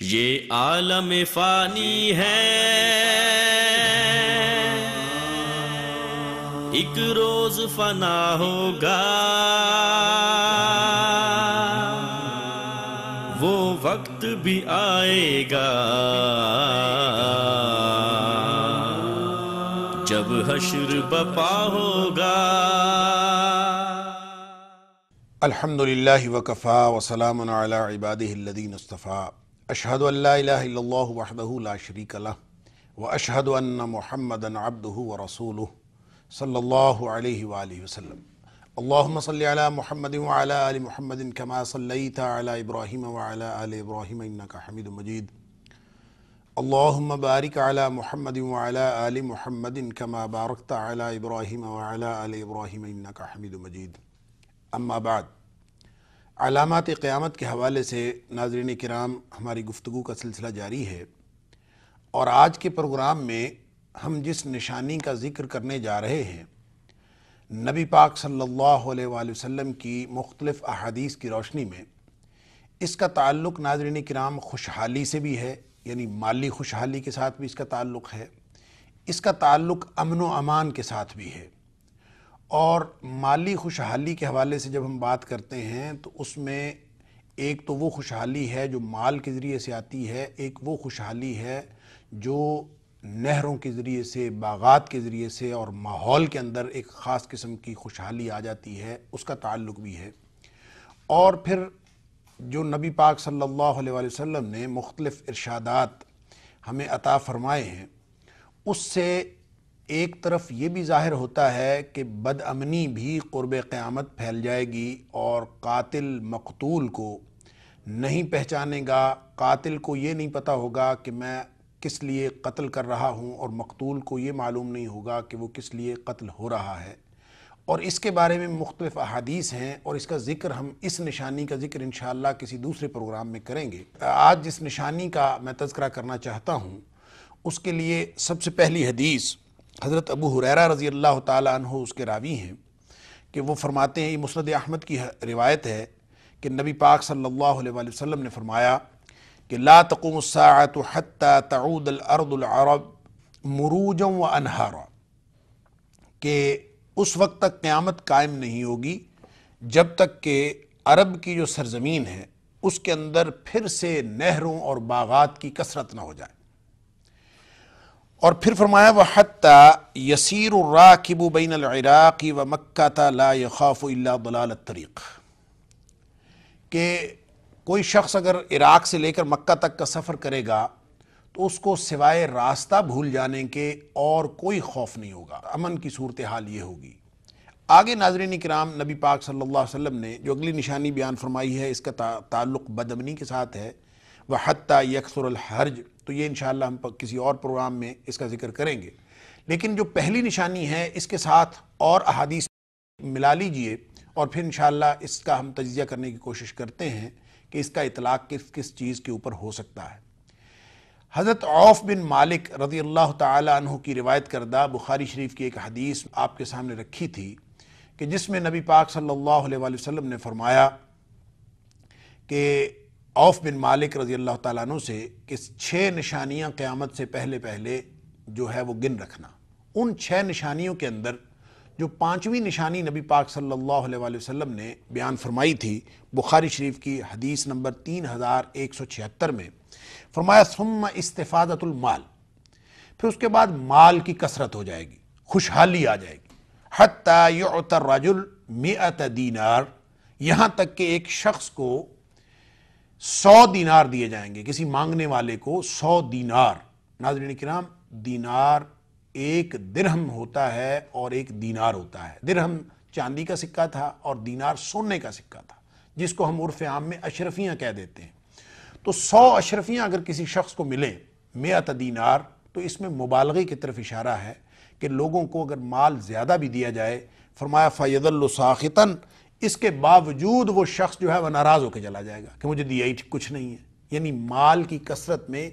یہ عالم فانی ہے، ایک روز فنا ہوگا، وہ وقت بھی آئے گا جب حشر بپا ہوگا۔ الحمدللہ وکفا وسلام علی عبادہ الذین اصطفیٰ، اشہد ان لا الہ الا اللہ وحدہ لا شریک لہ واشہد ان محمدا عبدہ ورسولہ صلی اللہ علیہ وآلہ وسلم۔ اللہم صلی علی محمد وعلی آل محمد کما صلیت علی ابراہیم وعلی آل ابراہیم انکا حمید مجید۔ اللہم بارک علی محمد وعلی آل محمد کما بارکت علی ابراہیم وعلی آل ابراہیم انکا حمید مجید۔ اما بعد، علامات قیامت کے حوالے سے ناظرین کرام ہماری گفتگو کا سلسلہ جاری ہے، اور آج کے پروگرام میں ہم جس نشانی کا ذکر کرنے جا رہے ہیں، نبی پاک صلی اللہ علیہ وآلہ وسلم کی مختلف احادیث کی روشنی میں اس کا تعلق ناظرین کرام خوشحالی سے بھی ہے، یعنی مالی خوشحالی کے ساتھ بھی اس کا تعلق ہے، اس کا تعلق امن و امان کے ساتھ بھی ہے۔ اور مالی خوشحالی کے حوالے سے جب ہم بات کرتے ہیں تو اس میں ایک تو وہ خوشحالی ہے جو مال کے ذریعے سے آتی ہے، ایک وہ خوشحالی ہے جو نہروں کے ذریعے سے، باغات کے ذریعے سے اور ماحول کے اندر ایک خاص قسم کی خوشحالی آ جاتی ہے، اس کا تعلق بھی ہے۔ اور پھر جو نبی پاک صلی اللہ علیہ وآلہ وسلم نے مختلف ارشادات ہمیں عطا فرمائے ہیں، اس سے ایک طرف یہ بھی ظاہر ہوتا ہے کہ بد امنی بھی قرب قیامت پھیل جائے گی، اور قاتل مقتول کو نہیں پہچانے گا، قاتل کو یہ نہیں پتہ ہوگا کہ میں کس لیے قتل کر رہا ہوں، اور مقتول کو یہ معلوم نہیں ہوگا کہ وہ کس لیے قتل ہو رہا ہے۔ اور اس کے بارے میں مختلف احادیث ہیں، اور اس کا ذکر ہم اس نشانی کا ذکر انشاءاللہ کسی دوسرے پروگرام میں کریں گے۔ آج جس نشانی کا میں تذکرہ کرنا چاہتا ہوں، اس کے لیے سب سے پہلی حدیث حضرت ابو ہریرہ رضی اللہ تعالیٰ عنہ اس کے راوی ہیں کہ وہ فرماتے ہیں، یہ مسند احمد کی روایت ہے کہ نبی پاک صلی اللہ علیہ وآلہ وسلم نے فرمایا کہ لا تقوم الساعة حتى تعود الارض العرب مروجا وانہارا، کہ اس وقت تک قیامت قائم نہیں ہوگی جب تک کہ عرب کی جو سرزمین ہے اس کے اندر پھر سے نہروں اور باغات کی کثرت نہ ہو جائے۔ اور پھر فرمایا وَحَتَّى يَسِيرُ الرَّاكِبُ بَيْنَ الْعِرَاقِ وَمَكَّةَ لَا يَخَافُ إِلَّا ضَلَالَ الطَّرِيقِ، کہ کوئی شخص اگر عراق سے لے کر مکہ تک کا سفر کرے گا تو اس کو سوائے راستہ بھول جانے کے اور کوئی خوف نہیں ہوگا، امن کی صورتحال یہ ہوگی۔ آگے ناظرین کرام نبی پاک صلی اللہ علیہ وسلم نے جو اگلی نشانی بیان فرمائی ہے، اس کا تعلق بدامنی کے ساتھ ہے، وَحَتَّى يَكْثُرَ الْحَرْجُ، تو یہ انشاءاللہ ہم کسی اور پروگرام میں اس کا ذکر کریں گے۔ لیکن جو پہلی نشانی ہے اس کے ساتھ اور احادیث ملا لیجئے، اور پھر انشاءاللہ اس کا ہم تجزیہ کرنے کی کوشش کرتے ہیں کہ اس کا اطلاق کس کس چیز کے اوپر ہو سکتا ہے۔ حضرت عوف بن مالک رضی اللہ تعالی عنہ کی روایت کردہ بخاری شریف کی ایک حدیث آپ کے سامنے رکھی تھی کہ جس میں نبی پاک صلی اللہ علیہ وآلہ وسلم نے فرمایا کہ عوف بن مالک رضی اللہ تعالیٰ عنہ سے کہ 6 نشانیاں قیامت سے پہلے پہلے جو ہے وہ گن رکھنا۔ ان 6 نشانیوں کے اندر جو 5ویں نشانی نبی پاک صلی اللہ علیہ وآلہ وسلم نے بیان فرمائی تھی، بخاری شریف کی حدیث نمبر 3176 میں فرمایا ثم استفادۃ المال، پھر اس کے بعد مال کی کثرت ہو جائے گی، خوشحالی آ جائے گی، حتیٰ یعطی الرجل 100 دینار، یہاں تک کہ ایک شخص کو 100 دینار دیے جائیں گے، کسی مانگنے والے کو 100 دینار۔ ناظرین کرام، دینار ایک درہم ہوتا ہے اور ایک دینار ہوتا ہے۔ درہم چاندی کا سکہ تھا اور دینار سونے کا سکہ تھا، جس کو ہم عرف عام میں اشرفیاں کہہ دیتے ہیں۔ تو 100 اشرفیاں اگر کسی شخص کو ملیں 100 دینار، تو اس میں مبالغے کی طرف اشارہ ہے کہ لوگوں کو اگر مال زیادہ بھی دیا جائے، فرمایا فَيَظَلُّ سَاخِطًا، اس کے باوجود وہ شخص جو ہے وہ ناراض ہو کے چلا جائے گا کہ مجھے دیا ہی کچھ نہیں ہے۔ یعنی مال کی کثرت میں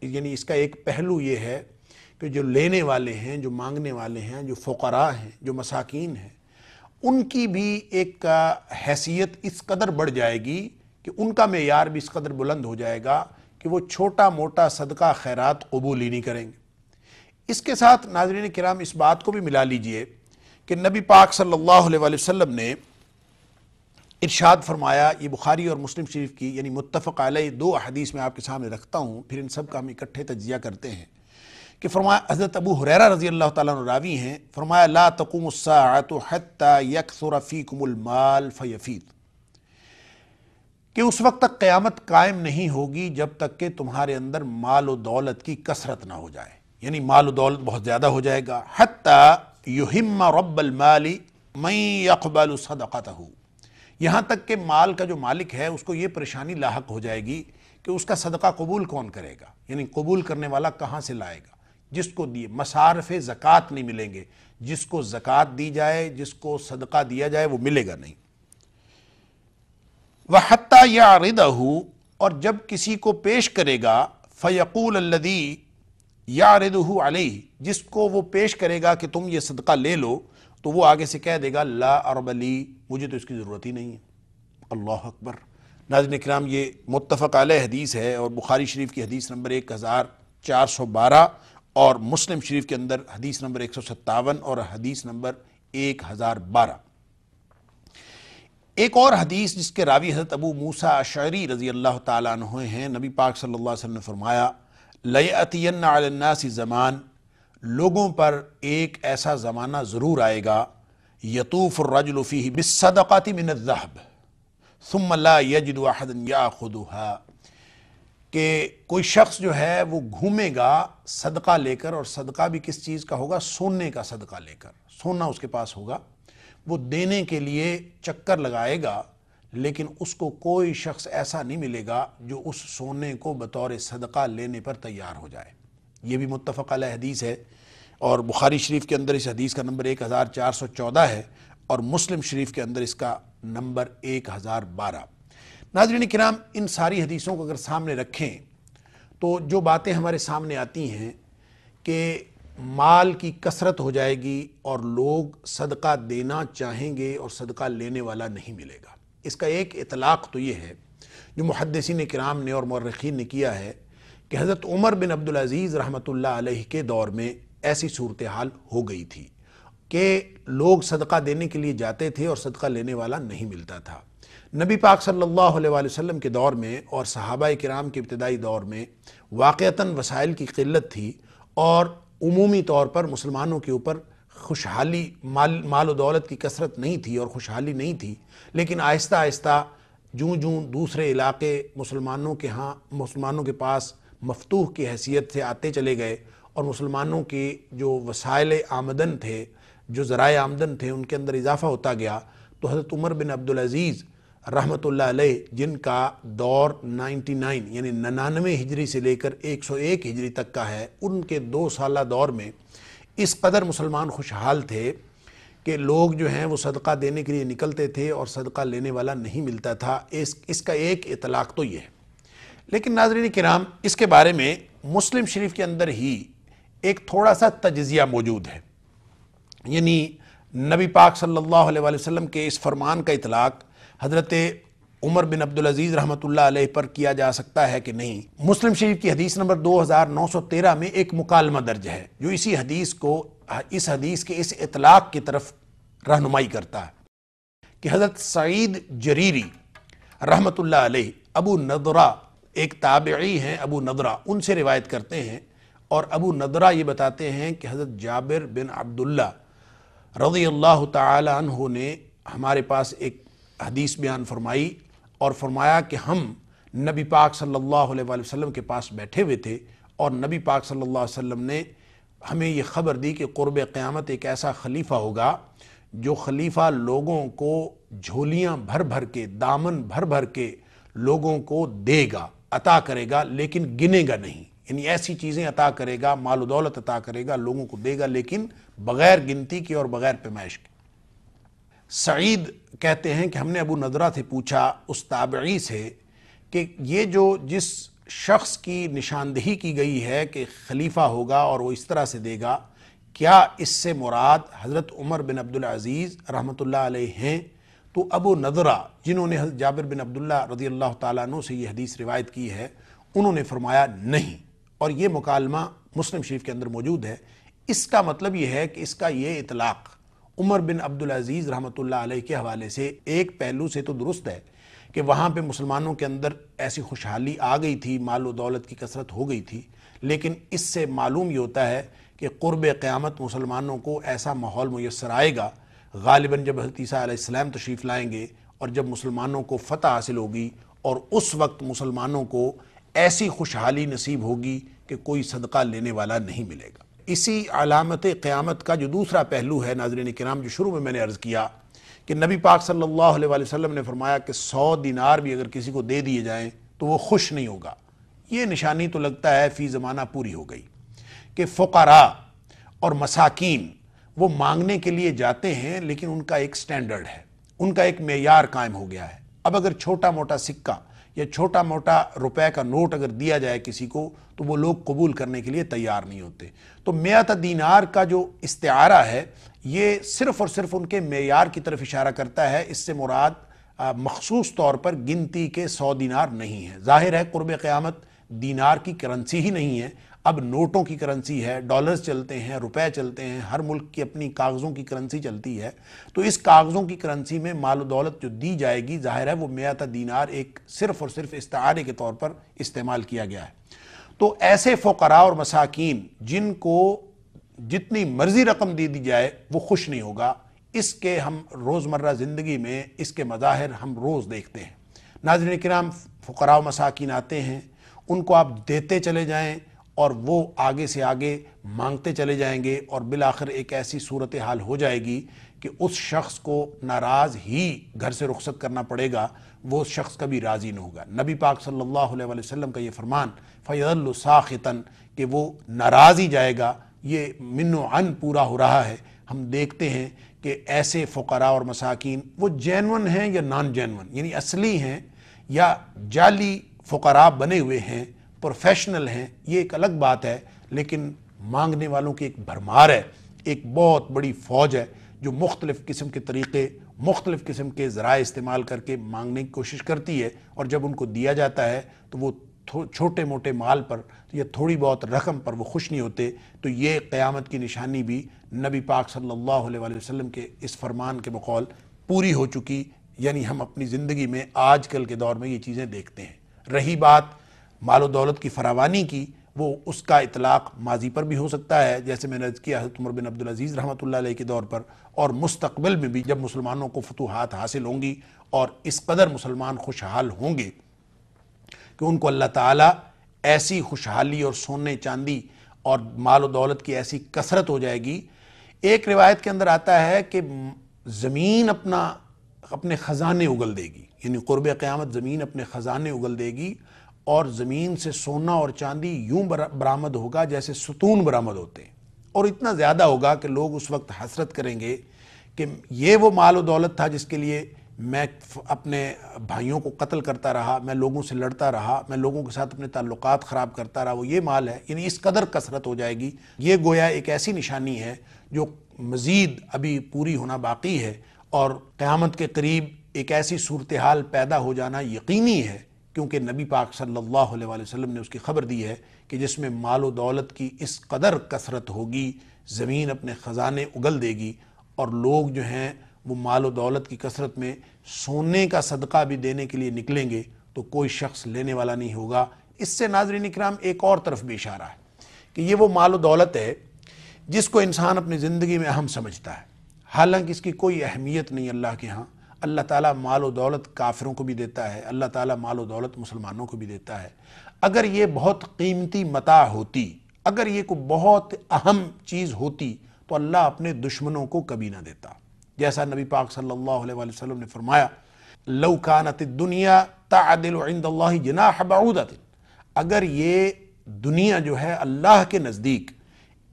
یعنی اس کا ایک پہلو یہ ہے کہ جو لینے والے ہیں، جو مانگنے والے ہیں، جو فقراء ہیں، جو مساکین ہیں، ان کی بھی ایک حیثیت اس قدر بڑھ جائے گی کہ ان کا معیار بھی اس قدر بلند ہو جائے گا کہ وہ چھوٹا موٹا صدقہ خیرات قبول ہی نہیں کریں گے۔ اس کے ساتھ ناظرین کرام اس بات کو بھی ملا لیجئے کہ نبی پاک صلی اللہ علیہ وآلہ وسلم نے ارشاد فرمایا، یہ بخاری اور مسلم شریف کی یعنی متفق علیہ دو احادیث میں آپ کے سامنے رکھتا ہوں، پھر ان سب کا ہم اکٹھے تجزیہ کرتے ہیں، کہ فرمایا حضرت ابو ہریرہ رضی اللہ تعالیٰ عنہ راوی ہیں، فرمایا لا تقوم الساعۃ حتی یکثر فیکم المال فیفید، کہ اس وقت تک قیامت قائم نہیں ہوگی جب تک کہ تمہارے اندر مال و دولت کی کثرت نہ ہو جائے، یعنی مال و دولت بہت زیادہ ہو جائے گا، حتی یہم رب المال من یقبل صدقتہ، یہاں تک کہ مال کا جو مالک ہے اس کو یہ پریشانی لاحق ہو جائے گی کہ اس کا صدقہ قبول کون کرے گا، یعنی قبول کرنے والا کہاں سے لائے گا، جس کو دیے مصارف زکوٰۃ نہیں ملیں گے، جس کو زکوٰۃ دی جائے، جس کو صدقہ دیا جائے وہ ملے گا نہیں۔ وَحَتَّى يَعْرِضَهُ، اور جب کسی کو پیش کرے گا، فَيَقُولَ الَّذِي يَعْرِضُهُ عَلَيْهِ، جس کو وہ پیش کرے گا کہ تم یہ صدقہ لے لو، تو وہ آگے سے کہہ دے گا لا ارب لی، مجھے تو اس کی ضرورت ہی نہیں ہے۔ اللہ اکبر۔ ناظرین کرام یہ متفق علیہ حدیث ہے اور بخاری شریف کی حدیث نمبر 1412 اور مسلم شریف کے اندر حدیث نمبر 157 اور حدیث نمبر 1012۔ ایک اور حدیث جس کے راوی حضرت ابو موسیٰ اشعری رضی اللہ تعالیٰ عنہ ہیں، نبی پاک صلی اللہ علیہ وسلم نے فرمایا لَيَأْتِيَنَّ عَلَى النَّاسِ زمان، لوگوں پر ایک ایسا زمانہ ضرور آئے گا، يَطُوفُ الرَّجُلُ فِيهِ بِالصَّدَقَةِ مِنَ الذَّهَبِ ثُمَّ لَا يَجِدُ أَحَدًا يَأْخُذُهَا، کہ کوئی شخص جو ہے وہ گھومے گا صدقہ لے کر، اور صدقہ بھی کس چیز کا ہوگا؟ سونے کا صدقہ لے کر، سونا اس کے پاس ہوگا، وہ دینے کے لیے چکر لگائے گا، لیکن اس کو کوئی شخص ایسا نہیں ملے گا جو اس سونے کو بطور صدقہ لینے پر تیار ہو جائے۔ یہ بھی متفق علیہ حدیث ہے اور بخاری شریف کے اندر اس حدیث کا نمبر 1414 ہے اور مسلم شریف کے اندر اس کا نمبر 1012۔ ناظرین کرام ان ساری حدیثوں کو اگر سامنے رکھیں تو جو باتیں ہمارے سامنے آتی ہیں کہ مال کی کثرت ہو جائے گی اور لوگ صدقہ دینا چاہیں گے اور صدقہ لینے والا نہیں ملے گا، اس کا ایک اطلاق تو یہ ہے جو محدثین کرام نے اور مورخین نے کیا ہے کہ حضرت عمر بن عبدالعزیز رحمۃ اللہ علیہ کے دور میں ایسی صورتحال ہو گئی تھی کہ لوگ صدقہ دینے کے لیے جاتے تھے اور صدقہ لینے والا نہیں ملتا تھا۔ نبی پاک صلی اللہ علیہ وآلہ وسلم کے دور میں اور صحابہ کرام کے ابتدائی دور میں واقعتاً وسائل کی قلت تھی اور عمومی طور پر مسلمانوں کے اوپر خوشحالی مال و دولت کی کثرت نہیں تھی اور خوشحالی نہیں تھی، لیکن آہستہ آہستہ جوں دوسرے علاقے مسلمانوں کے پاس مفتوح کی حیثیت سے آتے چلے گئے اور مسلمانوں کے جو وسائل آمدن تھے، جو ذرائع آمدن تھے، ان کے اندر اضافہ ہوتا گیا، تو حضرت عمر بن عبدالعزیز رحمۃ اللہ علیہ جن کا دور 99 یعنی 99 ہجری سے لے کر 101 ہجری تک کا ہے، ان کے 2 سالہ دور میں اس قدر مسلمان خوشحال تھے کہ لوگ جو ہیں وہ صدقہ دینے کے لیے نکلتے تھے اور صدقہ لینے والا نہیں ملتا تھا۔ اس کا ایک اطلاق تو یہ ہے، لیکن ناظرین کرام اس کے بارے میں مسلم شریف کے اندر ہی ایک تھوڑا سا تجزیہ موجود ہے، یعنی نبی پاک صلی اللہ علیہ وآلہ وسلم کے اس فرمان کا اطلاق حضرت عمر بن عبدالعزیز رحمۃ اللہ علیہ پر کیا جا سکتا ہے کہ نہیں۔ مسلم شریف کی حدیث نمبر 2913 میں ایک مکالمہ درج ہے جو اس حدیث کے اس اطلاق کی طرف رہنمائی کرتا ہے کہ حضرت سعید جریری رحمۃ اللہ علیہ ابو نضرہ ایک تابعی ہیں، ابو نضرہ ان سے روایت کرتے ہیں، اور ابو نضرہ یہ بتاتے ہیں کہ حضرت جابر بن عبداللہ رضی اللہ تعالی عنہ نے ہمارے پاس ایک حدیث بیان فرمائی اور فرمایا کہ ہم نبی پاک صلی اللہ علیہ وآلہ وسلم کے پاس بیٹھے ہوئے تھے اور نبی پاک صلی اللہ علیہ وسلم نے ہمیں یہ خبر دی کہ قرب قیامت ایک ایسا خلیفہ ہوگا جو خلیفہ لوگوں کو جھولیاں بھر بھر کے، دامن بھر بھر کے لوگوں کو دے گا، عطا کرے گا، لیکن گنے گا نہیں، یعنی ایسی چیزیں عطا کرے گا، مال و دولت عطا کرے گا، لوگوں کو دے گا، لیکن بغیر گنتی کے اور بغیر پیمائش کے۔ سعید کہتے ہیں کہ ہم نے ابو نضرہ سے پوچھا اس تابعی سے کہ یہ جس شخص کی نشاندہی کی گئی ہے کہ خلیفہ ہوگا اور وہ اس طرح سے دے گا، کیا اس سے مراد حضرت عمر بن عبدالعزیز رحمۃ اللہ علیہ ہیں؟ تو ابو نضرہ جنہوں نے حضرت جابر بن عبداللہ رضی اللہ تعالیٰ عنہ سے یہ حدیث روایت کی ہے، انہوں نے فرمایا نہیں، اور یہ مکالمہ مسلم شریف کے اندر موجود ہے۔ اس کا مطلب یہ ہے کہ اس کا یہ اطلاق عمر بن عبدالعزیز رحمۃ اللہ علیہ کے حوالے سے ایک پہلو سے تو درست ہے کہ وہاں پہ مسلمانوں کے اندر ایسی خوشحالی آ گئی تھی، مال و دولت کی کثرت ہو گئی تھی، لیکن اس سے معلوم یہ ہوتا ہے کہ قرب قیامت مسلمانوں کو ایسا ماحول میسر آئے گا، غالباً جب حضرت عیسیٰ علیہ السلام تشریف لائیں گے اور جب مسلمانوں کو فتح حاصل ہوگی، اور اس وقت مسلمانوں کو ایسی خوشحالی نصیب ہوگی کہ کوئی صدقہ لینے والا نہیں ملے گا۔ اسی علامت قیامت کا جو دوسرا پہلو ہے ناظرین کرام، جو شروع میں نے عرض کیا کہ نبی پاک صلی اللہ علیہ وسلم نے فرمایا کہ 100 دینار بھی اگر کسی کو دے دیے جائیں تو وہ خوش نہیں ہوگا۔ یہ نشانی تو لگتا ہے فی زمانہ پوری ہو گئی کہ فقراء اور مساکین وہ مانگنے کے لیے جاتے ہیں، لیکن ان کا ایک سٹینڈرڈ ہے، ان کا ایک معیار قائم ہو گیا ہے۔ اب اگر چھوٹا موٹا سکہ یا چھوٹا موٹا روپے کا نوٹ اگر دیا جائے کسی کو تو وہ لوگ قبول کرنے کے لیے تیار نہیں ہوتے۔ تو 100 دینار کا جو استعارہ ہے یہ صرف اور صرف ان کے معیار کی طرف اشارہ کرتا ہے، اس سے مراد مخصوص طور پر گنتی کے 100 دینار نہیں ہے۔ ظاہر ہے قرب قیامت دینار کی کرنسی ہی نہیں ہے، اب نوٹوں کی کرنسی ہے، ڈالرز چلتے ہیں، روپے چلتے ہیں، ہر ملک کی اپنی کاغذوں کی کرنسی چلتی ہے۔ تو اس کاغذوں کی کرنسی میں مال و دولت جو دی جائے گی، ظاہر ہے وہ 100 دینار ایک صرف اور صرف استعارے کے طور پر استعمال کیا گیا ہے۔ تو ایسے فقراء اور مساکین جن کو جتنی مرضی رقم دے دی جائے وہ خوش نہیں ہوگا، اس کے ہم روزمرہ زندگی میں اس کے مظاہر ہم روز دیکھتے ہیں۔ ناظرین کرام، فقراء و مساکین آتے ہیں، ان کو آپ دیتے چلے جائیں اور وہ آگے سے آگے مانگتے چلے جائیں گے، اور بالآخر ایک ایسی صورتحال ہو جائے گی کہ اس شخص کو ناراض ہی گھر سے رخصت کرنا پڑے گا، وہ شخص کبھی راضی نہ ہوگا۔ نبی پاک صلی اللہ علیہ وسلم کا یہ فرمان فَيَظَلُّ سَاخِطًا کہ وہ ناراض ہی جائے گا، یہ من و عن پورا ہو رہا ہے۔ ہم دیکھتے ہیں کہ ایسے فقراء اور مساکین وہ جینون ہیں یا نان جینون، یعنی اصلی ہیں یا جعلی فقراء بنے ہوئے ہیں، پروفیشنل ہیں، یہ ایک الگ بات ہے، لیکن مانگنے والوں کی ایک بھرمار ہے، ایک بہت بڑی فوج ہے جو مختلف قسم کے طریقے، مختلف قسم کے ذرائع استعمال کر کے مانگنے کی کوشش کرتی ہے، اور جب ان کو دیا جاتا ہے تو وہ چھوٹے موٹے مال پر یا تھوڑی بہت رقم پر وہ خوش نہیں ہوتے۔ تو یہ قیامت کی نشانی بھی نبی پاک صلی اللہ علیہ وسلم کے اس فرمان کے بقول پوری ہو چکی، یعنی ہم اپنی زندگی میں آج کل کے دور میں یہ چیزیں دیکھتے ہیں۔ رہی بات مال و دولت کی فراوانی کی، وہ اس کا اطلاق ماضی پر بھی ہو سکتا ہے، جیسے میں نے عرض کیا حضرت عمر بن عبدالعزیز رحمۃ اللہ علیہ کے دور پر، اور مستقبل میں بھی جب مسلمانوں کو فتوحات حاصل ہوں گی اور اس قدر مسلمان خوشحال ہوں گے کہ ان کو اللہ تعالیٰ ایسی خوشحالی اور سونے چاندی اور مال و دولت کی ایسی کثرت ہو جائے گی۔ ایک روایت کے اندر آتا ہے کہ زمین اپنے خزانے اگل دے گی، یعنی قرب قیامت زمین اپنے خزانے اگل دے گی، اور زمین سے سونا اور چاندی یوں برآمد ہوگا جیسے ستون برآمد ہوتے ہیں، اور اتنا زیادہ ہوگا کہ لوگ اس وقت حسرت کریں گے کہ یہ وہ مال و دولت تھا جس کے لیے میں اپنے بھائیوں کو قتل کرتا رہا، میں لوگوں سے لڑتا رہا، میں لوگوں کے ساتھ اپنے تعلقات خراب کرتا رہا، وہ یہ مال ہے۔ یعنی اس قدر کثرت ہو جائے گی۔ یہ گویا ایک ایسی نشانی ہے جو مزید ابھی پوری ہونا باقی ہے، اور قیامت کے قریب ایک ایسی صورتحال پیدا ہو جانا یقینی ہے، کیونکہ نبی پاک صلی اللہ علیہ وسلم نے اس کی خبر دی ہے کہ جس میں مال و دولت کی اس قدر کثرت ہوگی، زمین اپنے خزانے اگل دے گی، اور لوگ جو ہیں وہ مال و دولت کی کثرت میں سونے کا صدقہ بھی دینے کے لیے نکلیں گے تو کوئی شخص لینے والا نہیں ہوگا۔ اس سے ناظرین اکرام ایک اور طرف بھی اشارہ ہے کہ یہ وہ مال و دولت ہے جس کو انسان اپنی زندگی میں اہم سمجھتا ہے، حالانکہ اس کی کوئی اہمیت نہیں اللہ کے ہاں۔ اللہ تعالیٰ مال و دولت کافروں کو بھی دیتا ہے، اللہ تعالیٰ مال و دولت مسلمانوں کو بھی دیتا ہے۔ اگر یہ بہت قیمتی متاع ہوتی، اگر یہ کوئی بہت اہم چیز ہوتی تو اللہ اپنے دشمنوں کو کبھی نہ دیتا، جیسا نبی پاک صلی اللہ علیہ وسلم نے فرمایا لو کانت الدنیا تعدل عند اللہ جناح بعوضۃ، اگر یہ دنیا جو ہے اللہ کے نزدیک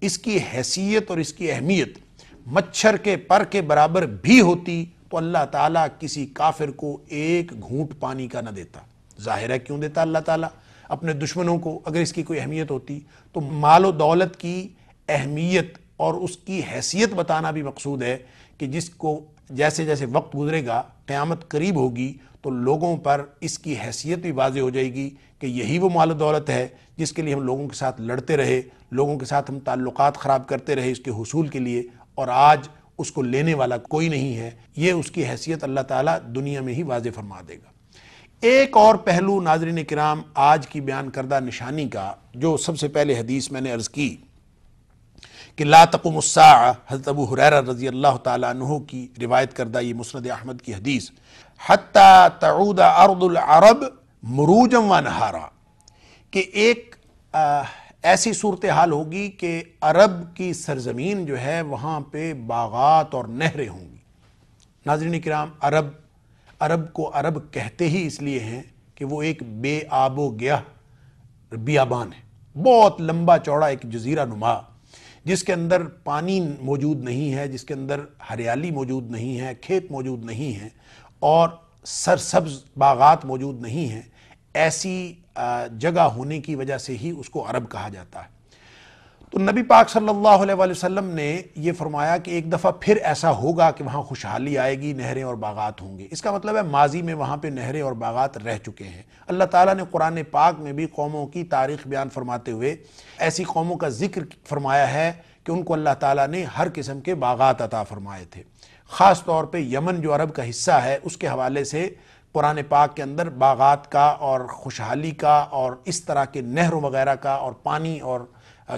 اس کی حیثیت اور اس کی اہمیت مچھر کے پر کے برابر بھی ہوتی تو اللہ تعالیٰ کسی کافر کو ایک گھونٹ پانی کا نہ دیتا۔ ظاہر ہے کیوں دیتا اللہ تعالیٰ اپنے دشمنوں کو اگر اس کی کوئی اہمیت ہوتی؟ تو مال و دولت کی اہمیت اور اس کی حیثیت بتانا بھی مقصود ہے کہ جس کو جیسے جیسے وقت گزرے گا قیامت قریب ہوگی تو لوگوں پر اس کی حیثیت بھی واضح ہو جائے گی کہ یہی وہ مال و دولت ہے جس کے لیے ہم لوگوں کے ساتھ لڑتے رہے، لوگوں کے ساتھ ہم تعلقات خراب کرتے رہے اس کے حصول کے لیے، اور آج اس کو لینے والا کوئی نہیں ہے۔ یہ اس کی حیثیت اللہ تعالیٰ دنیا میں ہی واضح فرما دے گا۔ ایک اور پہلو ناظرین کرام آج کی بیان کردہ نشانی کا، جو سب سے پہلے حدیث میں نے عرض کی کہ لا تقوم الساعہ، حضرت ابو ہریرہ رضی اللہ تعالیٰ عنہ کی روایت کردہ یہ مسند احمد کی حدیث، حتی تعود ارض العرب مروجا و نہارا، کہ ایک ایسی صورتحال ہوگی کہ عرب کی سرزمین جو ہے وہاں پہ باغات اور نہریں ہوں گی۔ ناظرین کرام، عرب کو عرب کہتے ہی اس لیے ہیں کہ وہ ایک بے آب و گیاہ بیابان ہے، بہت لمبا چوڑا ایک جزیرہ نما، جس کے اندر پانی موجود نہیں ہے، جس کے اندر ہریالی موجود نہیں ہے، کھیت موجود نہیں ہیں اور سرسبز باغات موجود نہیں ہیں۔ ایسی جگہ ہونے کی وجہ سے ہی اس کو عرب کہا جاتا ہے۔ تو نبی پاک صلی اللہ علیہ وآلہ وسلم نے یہ فرمایا کہ ایک دفعہ پھر ایسا ہوگا کہ وہاں خوشحالی آئے گی، نہریں اور باغات ہوں گے۔ اس کا مطلب ہے ماضی میں وہاں پہ نہریں اور باغات رہ چکے ہیں۔ اللہ تعالیٰ نے قرآن پاک میں بھی قوموں کی تاریخ بیان فرماتے ہوئے ایسی قوموں کا ذکر فرمایا ہے کہ ان کو اللہ تعالیٰ نے ہر قسم کے باغات عطا فرمائے تھے۔ خاص طور پہ یمن جو عرب کا حصہ ہے اس کے حوالے سے قرآن پاک کے اندر باغات کا اور خوشحالی کا اور اس طرح کے نہروں وغیرہ کا اور پانی اور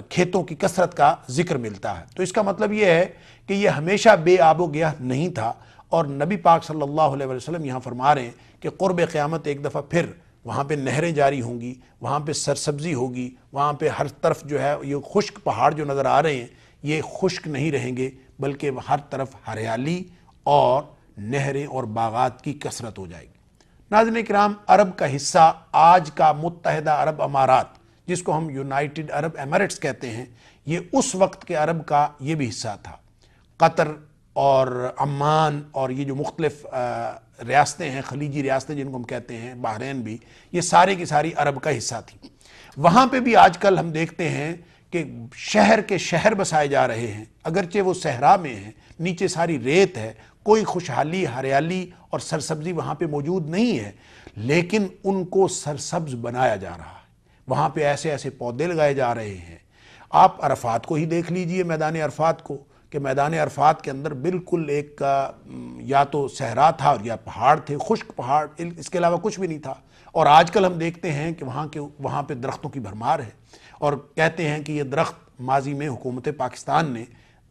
کھیتوں کی کثرت کا ذکر ملتا ہے۔ تو اس کا مطلب یہ ہے کہ یہ ہمیشہ بے آب و گیاہ نہیں تھا، اور نبی پاک صلی اللہ علیہ وسلم یہاں فرما رہے ہیں کہ قرب قیامت ایک دفعہ پھر وہاں پہ نہریں جاری ہوں گی، وہاں پہ سرسبزی ہوگی، وہاں پہ ہر طرف جو ہے یہ خشک پہاڑ جو نظر آ رہے ہیں یہ خشک نہیں رہیں گے، بلکہ ہر طرف ہریالی اور نہریں اور باغات کی کثرت ہو جائے گی۔ ناظرین کرام، عرب کا حصہ آج کا متحدہ عرب امارات، جس کو ہم یونائٹڈ عرب ایمریٹس کہتے ہیں، یہ اس وقت کے عرب کا یہ بھی حصہ تھا۔ قطر اور عمان اور یہ جو مختلف ریاستیں ہیں، خلیجی ریاستیں جن کو ہم کہتے ہیں، بحرین بھی، یہ سارے کی ساری عرب کا حصہ تھی۔ وہاں پہ بھی آج کل ہم دیکھتے ہیں کہ شہر کے شہر بسائے جا رہے ہیں، اگرچہ وہ صحرا میں ہیں، نیچے ساری ریت ہے، کوئی خوشحالی، ہریالی اور سرسبزی وہاں پہ موجود نہیں ہے، لیکن ان کو سرسبز بنایا جا رہا ہے۔ وہاں پہ ایسے ایسے پودے لگائے جا رہے ہیں۔ آپ عرفات کو ہی دیکھ لیجئے، میدان عرفات کو، کہ میدان عرفات کے اندر بالکل ایک یا تو صحرا تھا اور یا پہاڑ تھے، خشک پہاڑ، اس کے علاوہ کچھ بھی نہیں تھا۔ اور آج کل ہم دیکھتے ہیں کہ وہاں پہ درختوں کی بھرمار ہے، اور کہتے ہیں کہ یہ درخت ماضی میں حکومت پاکستان نے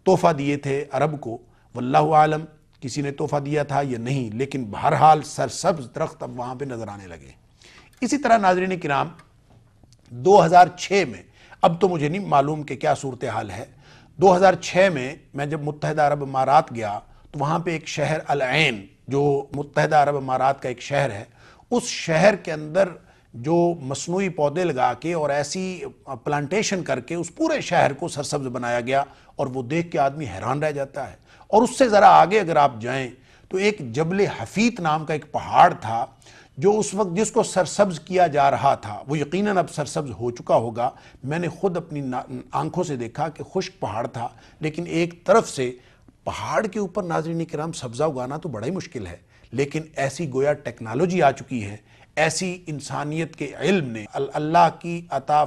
تحفہ دیے تھے عرب کو، واللہ عالم کسی نے تحفہ دیا تھا یا نہیں، لیکن بہرحال سرسبز درخت اب وہاں پہ نظر آنے لگے۔ اسی طرح ناظرین کرام، 2006 میں، اب تو مجھے نہیں معلوم کہ کیا صورتحال ہے، 2006 میں جب متحدہ عرب امارات گیا تو وہاں پہ ایک شہر العین، جو متحدہ عرب امارات کا ایک شہر ہے، اس شہر کے اندر جو مصنوعی پودے لگا کے اور ایسی پلانٹیشن کر کے اس پورے شہر کو سرسبز بنایا گیا، اور وہ دیکھ کے آدمی حیران رہ جاتا ہے۔ اور اس سے ذرا آگے اگر آپ جائیں تو ایک جبل حفیظ نام کا ایک پہاڑ تھا، جو اس وقت جس کو سرسبز کیا جا رہا تھا، وہ یقیناً اب سرسبز ہو چکا ہوگا۔ میں نے خود اپنی آنکھوں سے دیکھا کہ خشک پہاڑ تھا، لیکن ایک طرف سے پہاڑ کے اوپر ناظرین کرام سبزہ اگانا تو بڑا ہی مشکل ہے، لیکن ایسی گویا ٹیکنالوجی آ چکی ہے، ایسی انسانیت کے علم نے، اللہ کی عطا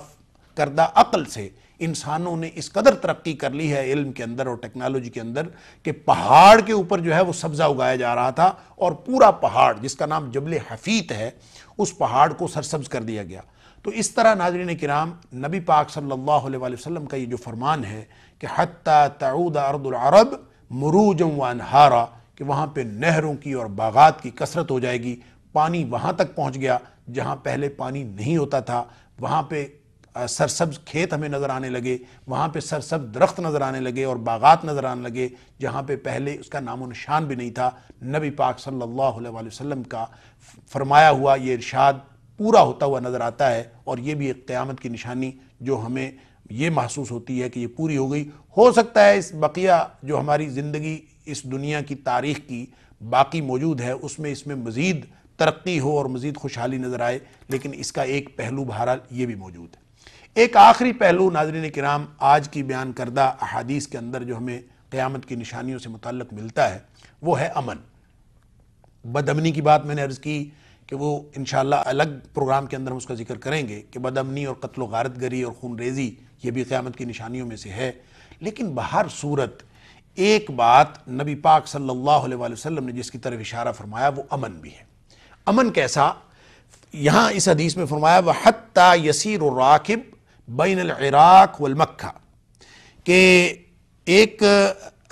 کردہ عقل سے انسانوں نے اس قدر ترقی کر لی ہے علم کے اندر اور ٹیکنالوجی کے اندر کہ پہاڑ کے اوپر جو ہے وہ سبزہ اگایا جا رہا تھا، اور پورا پہاڑ جس کا نام جبل حفیظ ہے، اس پہاڑ کو سرسبز کر دیا گیا۔ تو اس طرح ناظرین کرام، نبی پاک صلی اللہ علیہ وآلہ وسلم کا یہ جو فرمان ہے کہ حتی تعود ارض العرب مروجا و انہارا، کہ وہاں پہ نہروں کی اور باغات کی کثرت ہو جائے گی، پانی وہاں تک پہنچ گیا جہاں پہلے پانی نہیں ہوتا تھا، وہاں پہ سرسبز کھیت ہمیں نظر آنے لگے، وہاں پہ سرسبز درخت نظر آنے لگے اور باغات نظر آنے لگے جہاں پہ پہلے اس کا نام و نشان بھی نہیں تھا۔ نبی پاک صلی اللہ علیہ وآلہ وسلم کا فرمایا ہوا یہ ارشاد پورا ہوتا ہوا نظر آتا ہے، اور یہ بھی ایک قیامت کی نشانی جو ہمیں یہ محسوس ہوتی ہے کہ یہ پوری ہو گئی۔ ہو سکتا ہے اس بقیہ جو ہماری زندگی اس دنیا کی تاریخ کی باقی موجود ہے اس میں مزید ترقی ہو اور مزید خوشحالی نظر آئے، لیکن اس کا ایک پہلو بہرحال یہ بھی موجود ہے۔ ایک آخری پہلو ناظرین کرام آج کی بیان کردہ احادیث کے اندر جو ہمیں قیامت کی نشانیوں سے متعلق ملتا ہے وہ ہے امن۔ بد امنی کی بات میں نے عرض کی کہ وہ انشاءاللہ الگ پروگرام کے اندر ہم اس کا ذکر کریں گے کہ بد امنی اور قتل و غارت گری اور خون ریزی یہ بھی قیامت کی نشانیوں میں سے ہے. لیکن بہر صورت ایک بات نبی پاک صلی اللہ علیہ وآلہ وسلم نے جس کی طرف اشارہ فرمایا وہ امن بھی ہے. امن کیسا؟ یہاں اس حدیث میں فرمایا وَحَتَّى يَسِيرُ الرَّاكِبُ بَيْنَ الْعِرَاقِ وَالْمَكَّةِ کہ ایک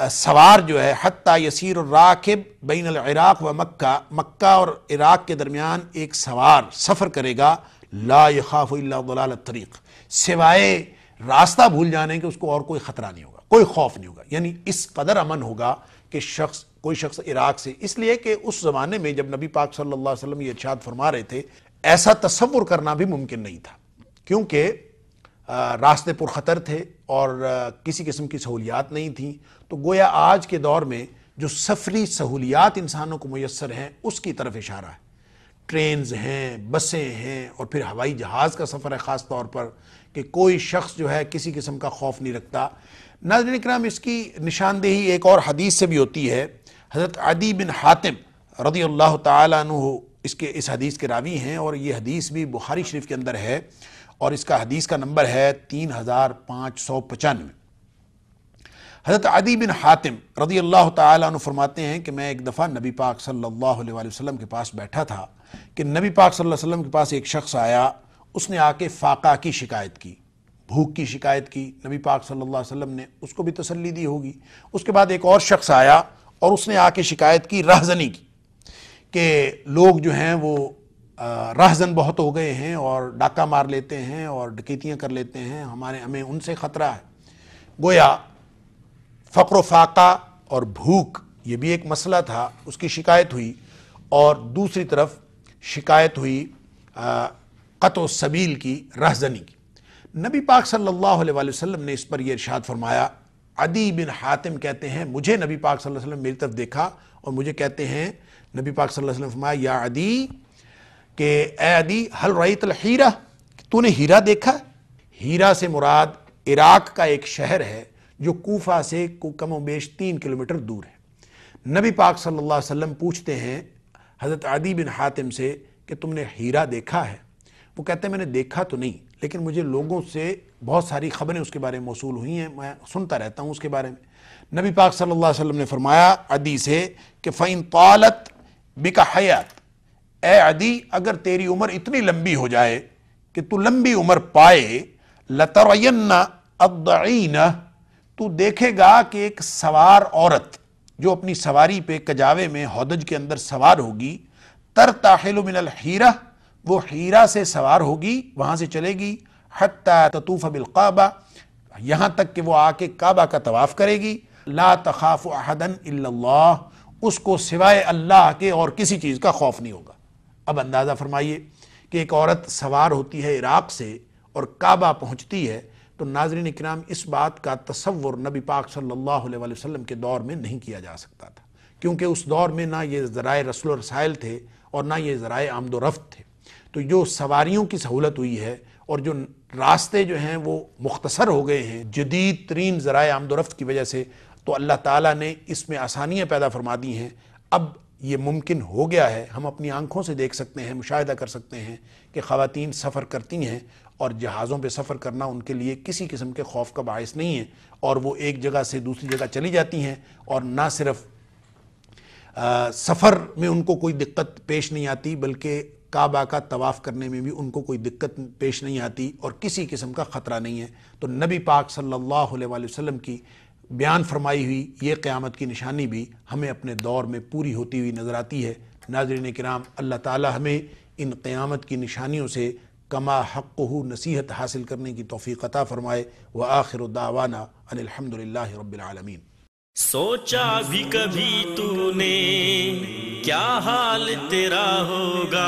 سوار جو ہے حتیٰ یسیر الراکب بین العراق و مکہ، مکہ اور عراق کے درمیان ایک سوار سفر کرے گا لا یخاف الا ضلال الطریق، سوائے راستہ بھول جانے کے اس کو اور کوئی خطرہ نہیں ہوگا، کوئی خوف نہیں ہوگا. یعنی اس قدر امن ہوگا کہ کوئی شخص عراق سے، اس لیے کہ اس زمانے میں جب نبی پاک صلی اللہ علیہ وسلم یہ ارشاد فرما رہے تھے ایسا تصور کرنا بھی ممکن نہیں تھا، کیونکہ راستے پر خطر تھے اور کسی قسم کی سہولیات نہیں تھیں. تو گویا آج کے دور میں جو سفری سہولیات انسانوں کو میسر ہیں اس کی طرف اشارہ ہے. ٹرینز ہیں، بسیں ہیں، اور پھر ہوائی جہاز کا سفر ہے خاص طور پر کہ کوئی شخص جو ہے کسی قسم کا خوف نہیں رکھتا. ناظرین کرام، اس کی نشاندہی ایک اور حدیث سے بھی ہوتی ہے. حضرت عدی بن حاتم رضی اللہ تعالیٰ عنہ اس حدیث کے راوی ہیں، اور یہ حدیث بھی بخاری شریف کے اندر ہے اور اس کا حدیث کا نمبر ہے 3595. حضرت عدی بن حاتم رضی اللہ تعالیٰ عنہ فرماتے ہیں کہ میں ایک دفعہ نبی پاک صلی اللہ علیہ وآلہ وسلم کے پاس بیٹھا تھا کہ نبی پاک صلی اللہ علیہ وسلم کے پاس ایک شخص آیا، اس نے آ کے فاقہ کی شکایت کی، بھوک کی شکایت کی. نبی پاک صلی اللہ علیہ وسلم نے اس کو بھی تسلی دی ہوگی. اس کے بعد ایک اور شخص آیا اور اس نے آ کے شکایت کی رہزنی کی کہ لوگ جو ہیں وہ رہزن بہت ہو گئے ہیں اور ڈاکہ مار لیتے ہیں اور ڈکیتیاں کر لیتے ہیں، ہمیں ان سے خطرہ ہے. گویا فقر و فاقہ اور بھوک یہ بھی ایک مسئلہ تھا، اس کی شکایت ہوئی. اور دوسری طرف شکایت ہوئی قطع السبیل کی، رہزنی کی. نبی پاک صلی اللہ علیہ وآلہ وسلم نے اس پر یہ ارشاد فرمایا. عدی بن حاتم کہتے ہیں مجھے نبی پاک صلی اللہ علیہ وسلم میری طرف دیکھا اور مجھے کہتے ہیں نبی پاک صلی اللہ علیہ وسلم فرمایا یا عدی کہ اے عدی حل رأیت الحیرہ، تو نے ہیرا دیکھا؟ ہیرا سے مراد عراق کا ایک شہر ہے جو کوفہ سے کم و بیش 3 کلومیٹر دور ہے. نبی پاک صلی اللہ علیہ وسلم پوچھتے ہیں حضرت عدی بن حاتم سے کہ تم نے ہیرا دیکھا ہے؟ وہ کہتے ہیں میں نے دیکھا تو نہیں، لیکن مجھے لوگوں سے بہت ساری خبریں اس کے بارے میں موصول ہوئی ہیں، میں سنتا رہتا ہوں اس کے بارے میں. نبی پاک صلی اللہ علیہ وسلم نے فرمایا عدی سے کہ فَإِن طَالَتْ بِكَ حَيَاتٍ، اے عدی اگر تیری عمر اتنی لمبی ہو جائے کہ تو لمبی عمر پائے، لَتَرَيَنَّ الضَّعِينَ، تو دیکھے گا کہ ایک سوار عورت جو اپنی سواری پہ کجاوے میں ہودج کے اندر سوار ہوگی، ترتاحل من الحیرہ، وہ حیرہ سے سوار ہوگی، وہاں سے چلے گی، حتی تطوف بالکعبہ، یہاں تک کہ وہ آ کے کعبہ کا طواف کرے گی، لا تخاف احدا الا اللہ، اس کو سوائے اللہ کے اور کسی چیز کا خوف نہیں ہوگا. اب اندازہ فرمائیے کہ ایک عورت سوار ہوتی ہے عراق سے اور کعبہ پہنچتی ہے، تو ناظرین کرام اس بات کا تصور نبی پاک صلی اللہ علیہ وآلہ وسلم کے دور میں نہیں کیا جا سکتا تھا، کیونکہ اس دور میں نہ یہ ذرائع رسل و رسائل تھے اور نہ یہ ذرائع آمد و رفت تھے. تو جو سواریوں کی سہولت ہوئی ہے اور جو راستے جو ہیں وہ مختصر ہو گئے ہیں جدید ترین ذرائع آمد و رفت کی وجہ سے، تو اللہ تعالیٰ نے اس میں آسانیاں پیدا فرما دی ہیں. اب یہ ممکن ہو گیا ہے، ہم اپنی آنکھوں سے دیکھ سکتے ہیں، مشاہدہ کر سکتے ہیں کہ خواتین سفر کرتی ہیں اور جہازوں پہ سفر کرنا ان کے لیے کسی قسم کے خوف کا باعث نہیں ہے، اور وہ ایک جگہ سے دوسری جگہ چلی جاتی ہیں، اور نہ صرف سفر میں ان کو کوئی دقت پیش نہیں آتی بلکہ کعبہ کا طواف کرنے میں بھی ان کو کوئی دقت پیش نہیں آتی اور کسی قسم کا خطرہ نہیں ہے. تو نبی پاک صلی اللہ علیہ وآلہ وسلم کی بیان فرمائی ہوئی یہ قیامت کی نشانی بھی ہمیں اپنے دور میں پوری ہوتی ہوئی نظر آتی ہے. ناظرین کرام، اللہ تعالی ہمیں ان قیامت کی نشانیوں سے کما حقہ نصیحت حاصل کرنے کی توفیق عطا فرمائے. وآخر دعوانا ان الحمدللہ رب العالمین. سوچا بھی کبھی تو نے کیا حال تیرا ہوگا،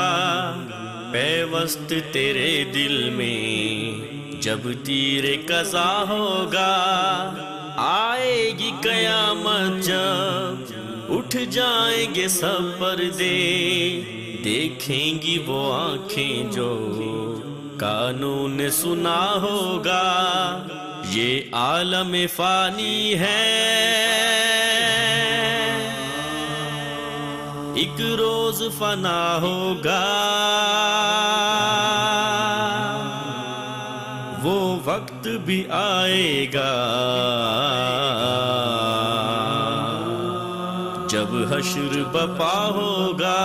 پیوست تیرے دل میں جب تیر قضا ہوگا، آئے گی قیامت جب اٹھ جائیں گے سب پردے، دیکھیں گی وہ آنکھیں جو کانوں نے سنا ہوگا، یہ عالم فانی ہے ایک روز فنا ہوگا، وہ وقت بھی آئے گا جب حشر بپا ہوگا۔